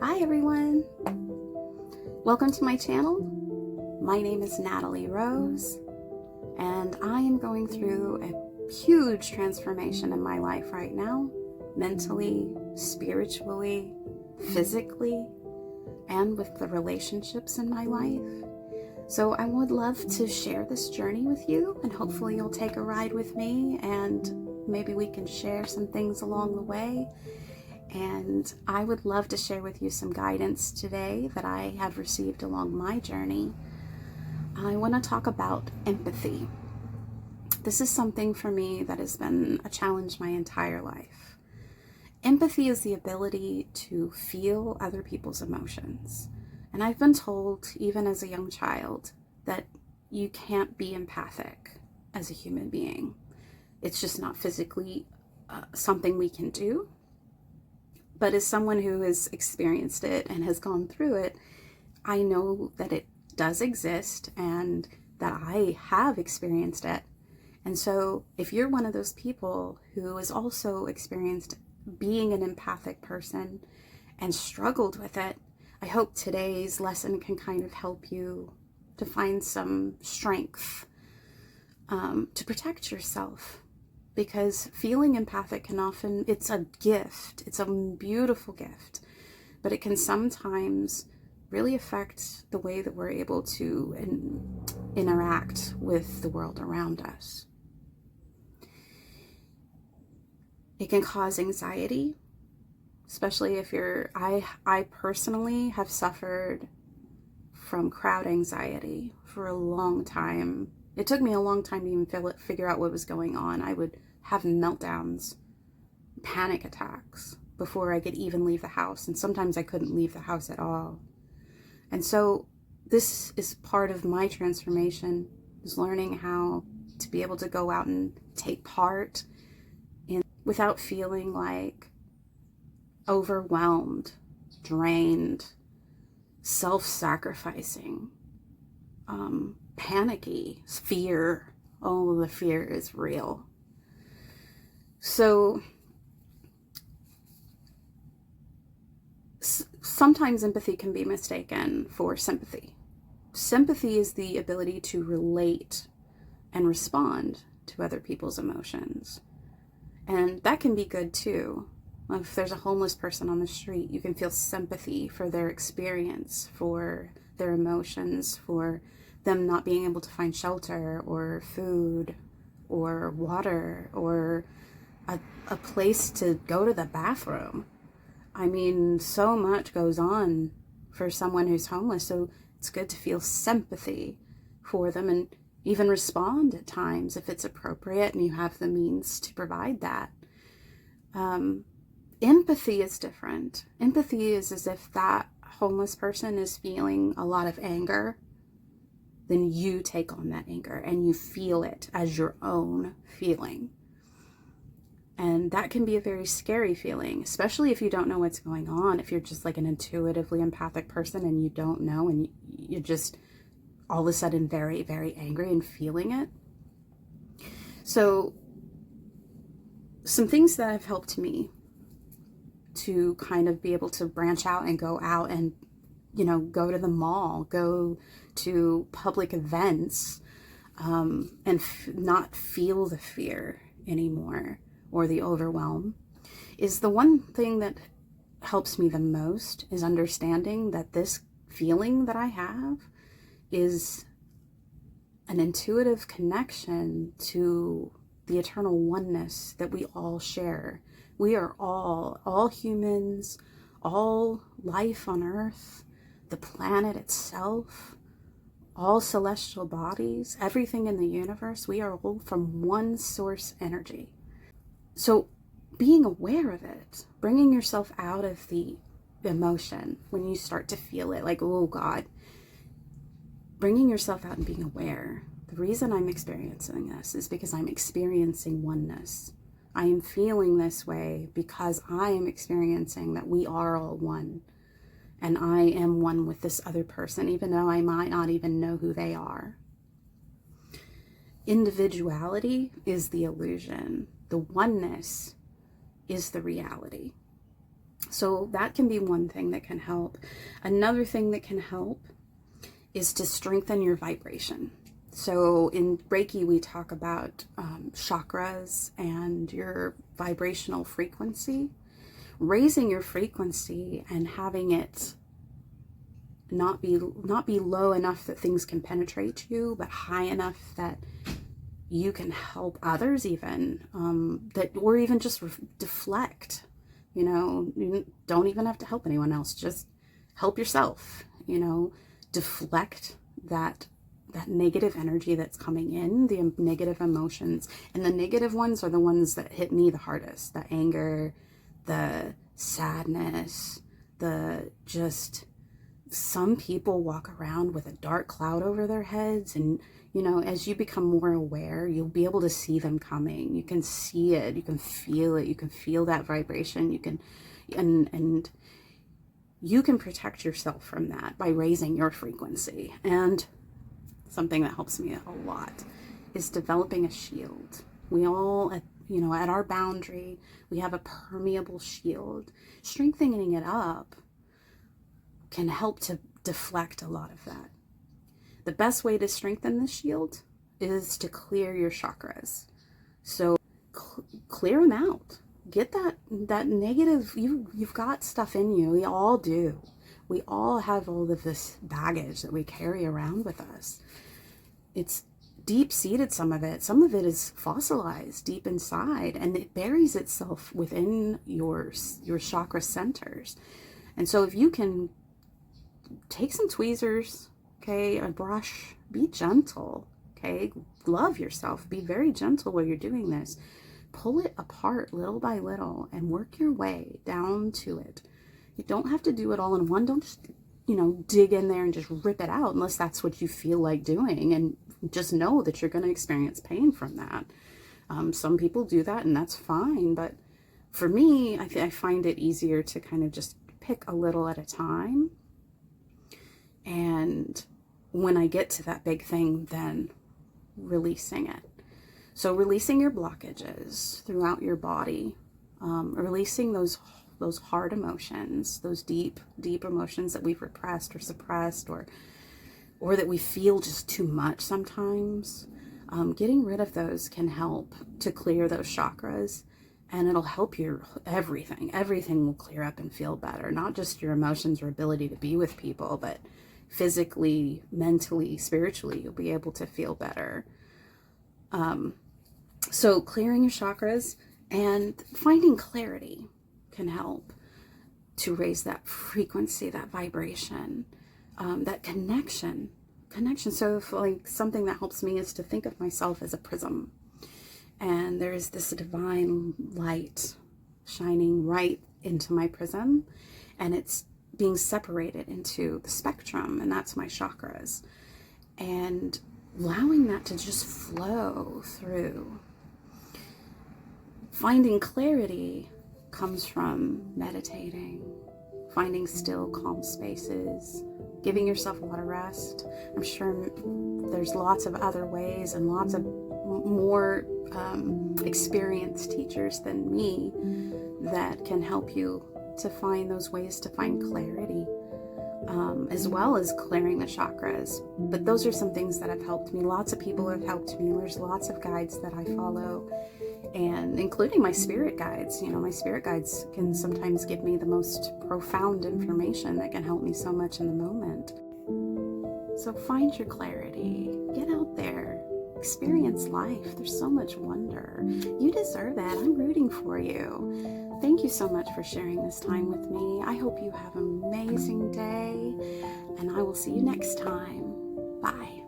Hi everyone! Welcome to my channel. My name is Natalie Rose, and I am going through a huge transformation in my life right now, mentally, spiritually, physically, and with the relationships in my life. So I would love to share this journey with you, and hopefully you'll take a ride with me, and maybe we can share some things along the way. And I would love to share with you some guidance today that I have received along my journey. I want to talk about empathy. This is something for me that has been a challenge my entire life. Empathy is the ability to feel other people's emotions. And I've been told, even as a young child, that you can't be empathic as a human being. It's just not physically something we can do. But as someone who has experienced it and has gone through it, I know that it does exist and that I have experienced it. And so if you're one of those people who has also experienced being an empathic person and struggled with it, I hope today's lesson can kind of help you to find some strength to protect yourself. Because feeling empathic can often, it's a gift, it's a beautiful gift, but it can sometimes really affect the way that we're able to interact with the world around us. It can cause anxiety, especially if I personally have suffered from crowd anxiety for a long time. It took me a long time to even figure out what was going on. I would have meltdowns, panic attacks before I could even leave the house. And sometimes I couldn't leave the house at all. And so this is part of my transformation, is learning how to be able to go out and take part in without feeling like overwhelmed, drained, self-sacrificing, panicky, fear. Oh, the fear is real. So sometimes empathy can be mistaken for sympathy. Sympathy is the ability to relate and respond to other people's emotions. And that can be good too. If there's a homeless person on the street, you can feel sympathy for their experience, for their emotions, for them not being able to find shelter or food or water or a place to go to the bathroom. I mean, so much goes on for someone who's homeless, so it's good to feel sympathy for them and even respond at times if it's appropriate and you have the means to provide that. Empathy is different. Empathy is as if that homeless person is feeling a lot of anger, then you take on that anger and you feel it as your own feeling. And that can be a very scary feeling, especially if you don't know what's going on. If you're just like an intuitively empathic person and you don't know and you're just all of a sudden very, very angry and feeling it. So some things that have helped me to kind of be able to branch out and go out and, go to the mall, go to public events, and not feel the fear anymore or the overwhelm, is the one thing that helps me the most is understanding that this feeling that I have is an intuitive connection to the eternal oneness that we all share. We are all humans, all life on earth, the planet itself, all celestial bodies, everything in the universe. We are all from one source energy. So being aware of it, bringing yourself out of the emotion when you start to feel it, like, oh God, bringing yourself out and being aware. The reason I'm experiencing this is because I'm experiencing oneness. I am feeling this way because I am experiencing that we are all one. And I am one with this other person, even though I might not even know who they are. Individuality is the illusion. The oneness is the reality. So that can be one thing that can help. Another thing that can help is to strengthen your vibration. So in Reiki, we talk about chakras and your vibrational frequency. Raising your frequency and having it not be low enough that things can penetrate you, but high enough that you can help others even, or even just deflect. You don't even have to help anyone else. Just help yourself, deflect that negative energy that's coming in, the negative emotions. And the negative ones are the ones that hit me the hardest. The anger, the sadness, some people walk around with a dark cloud over their heads, and as you become more aware, you'll be able to see them coming. You can see it, you can feel it, you can feel that vibration, and you can protect yourself from that by raising your frequency. And something that helps me a lot is developing a shield. We all, at our boundary, we have a permeable shield. Strengthening it up can help to deflect a lot of that. The best way to strengthen the shield is to clear your chakras. So clear them out. Get that negative, you've got stuff in you. We all do. We all have all of this baggage that we carry around with us. It's deep-seated, some of it is fossilized deep inside, and it buries itself within your chakra centers. And so if you can take some tweezers, okay, a brush, be gentle, okay, love yourself, be very gentle while you're doing this. Pull it apart little by little and work your way down to it. You don't have to do it all in one. Don't just, dig in there and just rip it out unless that's what you feel like doing. And just know that you're going to experience pain from that. Some people do that, and that's fine. But for me, I find it easier to kind of just pick a little at a time. And when I get to that big thing, then releasing it. So releasing your blockages throughout your body, releasing those hard emotions, those deep emotions that we've repressed or suppressed, or that we feel just too much sometimes. Getting rid of those can help to clear those chakras, and it'll help your everything. Everything will clear up and feel better. Not just your emotions or ability to be with people, but physically, mentally, spiritually, you'll be able to feel better. So clearing your chakras and finding clarity can help to raise that frequency, that vibration, that connection. So if, something that helps me is to think of myself as a prism, and there is this divine light shining right into my prism, and it's being separated into the spectrum, and that's my chakras, and allowing that to just flow through. Finding clarity comes from meditating, finding still, calm spaces, giving yourself a lot of rest. I'm sure there's lots of other ways and lots of more experienced teachers than me that can help you to find those ways to find clarity, as well as clearing the chakras. But those are some things that have helped me. Lots of people have helped me. There's lots of guides that I follow, and including my spirit guides. My spirit guides can sometimes give me the most profound information that can help me so much in the moment. So find your clarity. Get out there. Experience life. There's so much wonder. You deserve it. I'm rooting for you. Thank you so much for sharing this time with me. I hope you have an amazing day, and I will see you next time. Bye.